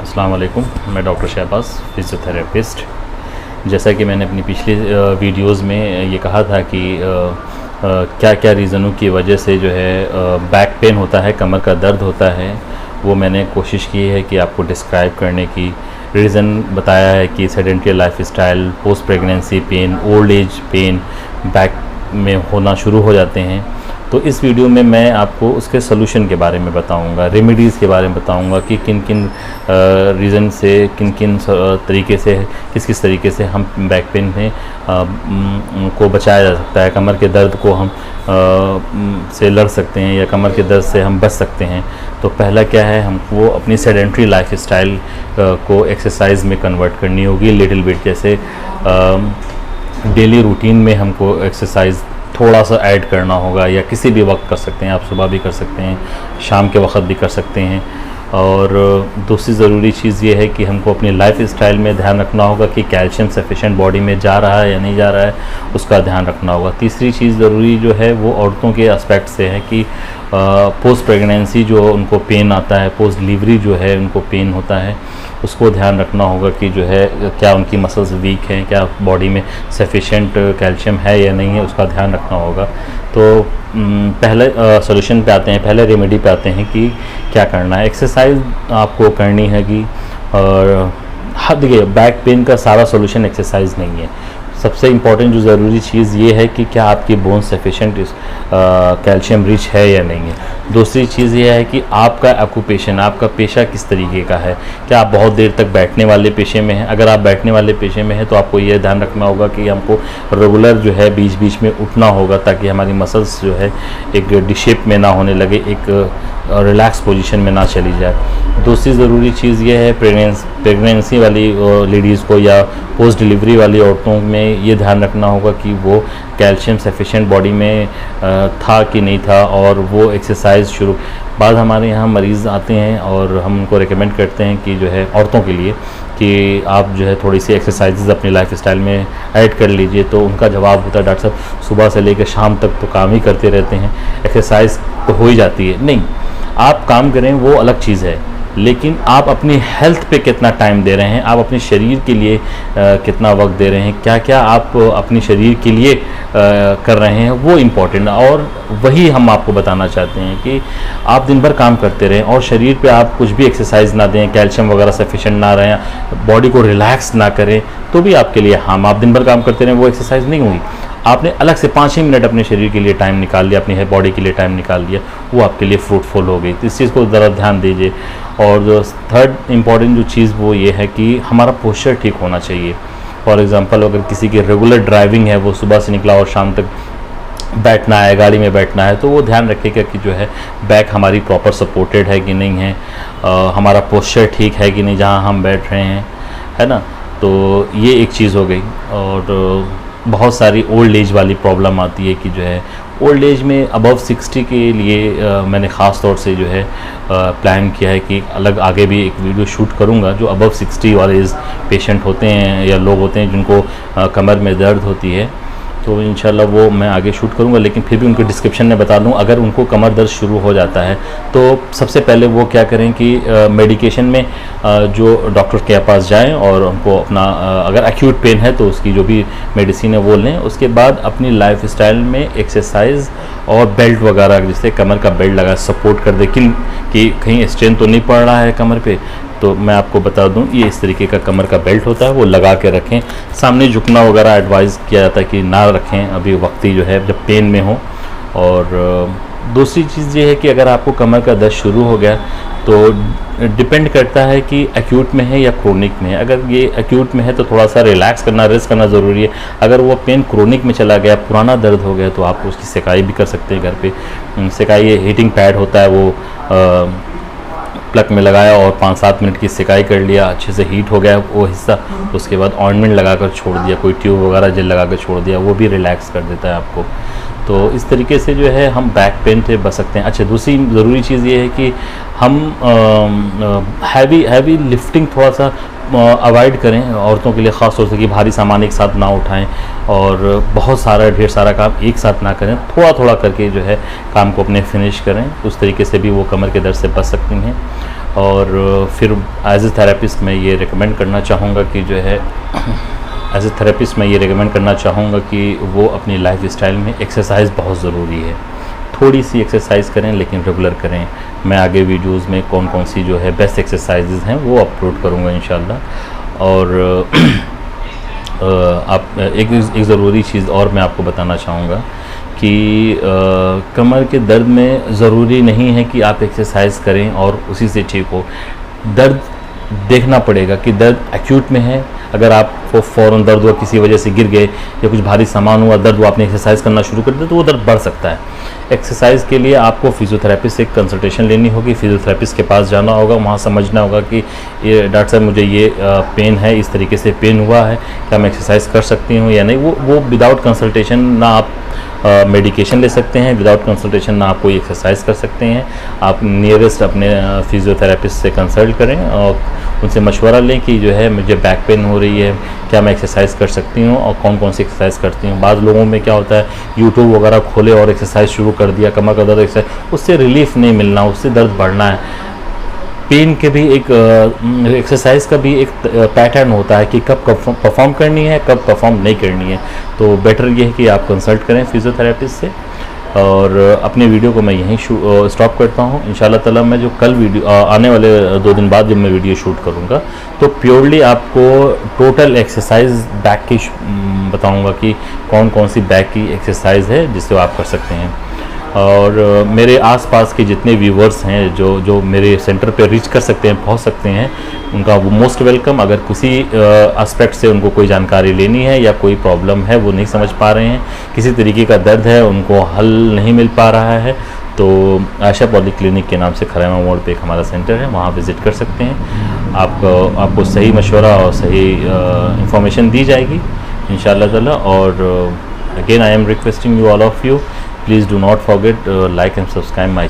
अस्सलाम वालेकुम। मैं डॉक्टर शहबाज, फिजियोथेरेपिस्ट। जैसा कि मैंने अपनी पिछली वीडियोस में ये कहा था कि क्या क्या रीज़नों की वजह से जो है बैक पेन होता है, कमर का दर्द होता है, वो मैंने कोशिश की है कि आपको डिस्क्राइब करने की। रीज़न बताया है कि sedentary lifestyle, post pregnancy pain, old age pain back में होना शुरू हो जाते हैं। तो इस वीडियो में मैं आपको उसके सोल्यूशन के बारे में बताऊंगा, रेमेडीज़ के बारे में बताऊंगा कि किन किन रीज़न से, किन किन तरीके से, किस किस तरीके से हम बैक पेन में को बचाया जा सकता है, कमर के दर्द को हम से लड़ सकते हैं या कमर के दर्द से हम बच सकते हैं। तो पहला क्या है, हमको अपनी सेडेंटरी लाइफस्टाइल को एक्सरसाइज में कन्वर्ट करनी होगी लिटिल बिट। जैसे डेली रूटीन में हमको एक्सरसाइज थोड़ा सा ऐड करना होगा, या किसी भी वक्त कर सकते हैं। आप सुबह भी कर सकते हैं, शाम के वक्त भी कर सकते हैं। और दूसरी ज़रूरी चीज़ ये है कि हमको अपनी लाइफ स्टाइल में ध्यान रखना होगा कि कैल्शियम सफिशेंट बॉडी में जा रहा है या नहीं जा रहा है, उसका ध्यान रखना होगा। तीसरी चीज़ ज़रूरी जो है वो औरतों के एस्पेक्ट से है कि पोस्ट प्रेगनेंसी जो उनको पेन आता है, पोस्ट डिलीवरी जो है उनको पेन होता है, उसको ध्यान रखना होगा कि जो है क्या उनकी मसल्स वीक हैं, क्या बॉडी में सफिशेंट कैल्शियम है या नहीं है, उसका ध्यान रखना होगा। तो पहले सॉल्यूशन पे आते हैं, पहले रेमेडी पे आते हैं कि क्या करना है। एक्सरसाइज आपको करनी है कि, और देखिए बैक पेन का सारा सॉल्यूशन एक्सरसाइज नहीं है। सबसे इम्पॉर्टेंट जो ज़रूरी चीज़ ये है कि क्या आपकी बोन सफिशेंट कैल्शियम रिच है या नहीं है। दूसरी चीज़ ये है कि आपका ऑक्यूपेशन, आपका पेशा किस तरीके का है। क्या आप बहुत देर तक बैठने वाले पेशे में हैं? अगर आप बैठने वाले पेशे में हैं तो आपको ये ध्यान रखना होगा कि हमको रेगुलर जो है बीच बीच में उठना होगा, ताकि हमारी मसल्स जो है एक डिशेप में ना होने लगे, एक रिलैक्स पोजीशन में ना चली जाए। दूसरी ज़रूरी चीज़ ये है, प्रेगनेंसी वाली लेडीज़ को या पोस्ट डिलीवरी वाली औरतों में ये ध्यान रखना होगा कि वो कैल्शियम सफिशेंट बॉडी में था कि नहीं था, और वो एक्सरसाइज शुरू। बाद हमारे यहाँ मरीज़ आते हैं और हम उनको रिकमेंड करते हैं कि जो है औरतों के लिए कि आप जो है थोड़ी सी एक्सरसाइजेज अपनी लाइफस्टाइल में ऐड कर लीजिए। तो उनका जवाब होता है, डॉक्टर साहब सुबह से लेकर शाम तक तो काम ही करते रहते हैं, एक्सरसाइज तो हो ही जाती है। नहीं, आप काम करें वो अलग चीज़ है, लेकिन आप अपनी हेल्थ पे कितना टाइम दे रहे हैं, आप अपने शरीर के लिए कितना वक्त दे रहे हैं, क्या क्या आप अपने शरीर के लिए कर रहे हैं, वो इम्पोर्टेंट है। और वही हम आपको बताना चाहते हैं कि आप दिन भर काम करते रहें और शरीर पे आप कुछ भी एक्सरसाइज ना दें, कैल्शियम वगैरह सफिशेंट ना रहें, बॉडी को रिलैक्स ना करें, तो भी आपके लिए हार्म। आप दिन भर काम करते रहें, वो एक्सरसाइज नहीं हुई। आपने अलग से 5 ही मिनट अपने शरीर के लिए टाइम निकाल लिया, अपनी बॉडी के लिए टाइम निकाल लिया, वो आपके लिए फ्रूटफुल हो गई। तो इस चीज़ को ज़रा ध्यान दीजिए। और जो थर्ड इम्पॉर्टेंट जो चीज़ वो ये है कि हमारा पोस्चर ठीक होना चाहिए। फॉर एग्ज़ाम्पल, अगर किसी की रेगुलर ड्राइविंग है, वो सुबह से निकला और शाम तक बैठना है, गाड़ी में बैठना है, तो वो ध्यान रखिएगा कि जो है बैक हमारी प्रॉपर सपोर्टेड है कि नहीं है, हमारा पोस्चर ठीक है कि नहीं जहाँ हम बैठ रहे हैं, है ना। तो ये एक चीज़ हो गई। और बहुत सारी ओल्ड एज वाली प्रॉब्लम आती है कि जो है ओल्ड एज में अबव 60 के लिए मैंने ख़ास तौर से जो है प्लान किया है कि अलग आगे भी एक वीडियो शूट करूंगा। जो अबव 60 वाले पेशेंट होते हैं या लोग होते हैं जिनको कमर में दर्द होती है, तो इंशाल्लाह वो मैं आगे शूट करूंगा। लेकिन फिर भी उनके डिस्क्रिप्शन में बता दूं, अगर उनको कमर दर्द शुरू हो जाता है तो सबसे पहले वो क्या करें कि मेडिकेशन में जो डॉक्टर के पास जाएं और उनको अपना अगर एक्यूट पेन है तो उसकी जो भी मेडिसिन है वो लें। उसके बाद अपनी लाइफस्टाइल में एक्सरसाइज और बेल्ट वगैरह, जिससे कमर का बेल्ट लगा सपोर्ट कर दे कि कहीं स्ट्रेन तो नहीं पड़ रहा है कमर पे। तो मैं आपको बता दूं, ये इस तरीके का कमर का बेल्ट होता है, वो लगा के रखें। सामने झुकना वगैरह एडवाइस किया जाता है कि ना रखें अभी वक्ती जो है जब पेन में हो। और दूसरी चीज़ ये है कि अगर आपको कमर का दर्द शुरू हो गया तो डिपेंड करता है कि एक्यूट में है या क्रोनिक में है। अगर ये एक्यूट में है तो थोड़ा सा रिलैक्स करना, रेस्ट करना ज़रूरी है। अगर वो पेन क्रोनिक में चला गया, पुराना दर्द हो गया, तो आप उसकी सिकाई भी कर सकते हैं घर पे। सिकाई ये हीटिंग पैड होता है, वो प्लग में लगाया और 5-7 मिनट की सिकाई कर लिया, अच्छे से हीट हो गया वो हिस्सा, उसके बाद ऑइंटमेंट लगाकर छोड़ दिया, कोई ट्यूब वगैरह जेल लगाकर छोड़ दिया, वो भी रिलैक्स कर देता है आपको। तो इस तरीके से जो है हम बैक पेन से बच सकते हैं। अच्छा, दूसरी ज़रूरी चीज़ ये है कि हम हैवी लिफ्टिंग थोड़ा सा अवॉइड करें औरतों के लिए, ख़ास तौर से कि भारी सामान एक साथ ना उठाएं और बहुत सारा ढेर सारा काम एक साथ ना करें, थोड़ा थोड़ा करके जो है काम को अपने फिनिश करें। उस तरीके से भी वो कमर के दर्द से बच सकती हैं। और फिर एज ए थेरेपिस्ट मैं ये रिकमेंड करना चाहूँगा कि जो है एज ए थेरेपिस्ट मैं ये रिकमेंड करना चाहूँगा कि वो अपनी लाइफ स्टाइल में एक्सरसाइज बहुत ज़रूरी है। थोड़ी सी एक्सरसाइज करें लेकिन रेगुलर करें। मैं आगे वीडियोस में कौन कौन सी जो है बेस्ट एक्सरसाइजेज हैं वो अपलोड करूँगा इंशाल्लाह। और आप एक ज़रूरी चीज़ और मैं आपको बताना चाहूँगा कि कमर के दर्द में ज़रूरी नहीं है कि आप एक्सरसाइज करें और उसी से ठीक हो। दर्द देखना पड़ेगा कि दर्द एक्यूट में है। अगर आपको फ़ौरन दर्द हुआ, किसी वजह से गिर गए या कुछ भारी सामान हुआ, दर्द हुआ, आपने एक्सरसाइज करना शुरू कर दिया तो वो दर्द बढ़ सकता है। एक्सरसाइज के लिए आपको फिजियोथेरेपिस्ट से एक कंसल्टेशन लेनी होगी, फिजियोथेरेपिस्ट के पास जाना होगा, वहाँ समझना होगा कि ये डॉक्टर साहब मुझे ये पेन है, इस तरीके से पेन हुआ है, क्या मैं एक्सरसाइज कर सकती हूँ या नहीं। वो विदाउट कंसल्टेशन ना आप मेडिकेशन ले सकते हैं, विदाउट कंसल्टेशन ना आप कोई एक्सरसाइज कर सकते हैं। आप नियरेस्ट अपने फिजियोथेरेपिस्ट से कंसल्ट करें और उनसे मशवरा लें कि जो है मुझे बैक पेन हो रही है, क्या मैं एक्सरसाइज कर सकती हूँ और कौन कौन सी एक्सरसाइज करती हूँ। बाद लोगों में क्या होता है, यूट्यूब वगैरह खोले और एक्सरसाइज शुरू कर दिया, कमर का दर्द एक्सरसाइज, उससे रिलीफ नहीं मिलना, उससे दर्द बढ़ना है। पेन के भी एक एक्सरसाइज का भी एक पैटर्न होता है कि कब परफॉर्म करनी है, कब परफॉर्म नहीं करनी है। तो बेटर ये है कि आप कंसल्ट करें फिजियोथेरेपिस्ट से। और अपने वीडियो को मैं यहीं स्टॉप करता हूँ। इंशाल्लाह ताला मैं जो कल वीडियो आने वाले 2 दिन बाद जब मैं वीडियो शूट करूँगा तो प्योरली आपको टोटल एक्सरसाइज बैक की बताऊँगा कि कौन कौन सी बैक की एक्सरसाइज है जिससे आप कर सकते हैं। और मेरे आसपास के जितने व्यूवर्स हैं जो मेरे सेंटर पे रीच कर सकते हैं, पहुंच सकते हैं, उनका वो मोस्ट वेलकम। अगर किसी एस्पेक्ट से उनको कोई जानकारी लेनी है या कोई प्रॉब्लम है, वो नहीं समझ पा रहे हैं, किसी तरीके का दर्द है, उनको हल नहीं मिल पा रहा है, तो आयशा पॉली क्लिनिक के नाम से खरैमा मोड़ पे एक हमारा सेंटर है, वहाँ विज़िट कर सकते हैं। आपको सही मशवरा और सही इंफॉर्मेशन दी जाएगी इंशाल्लाह ताला। और again I am requesting you all of you, please do not forget like and subscribe my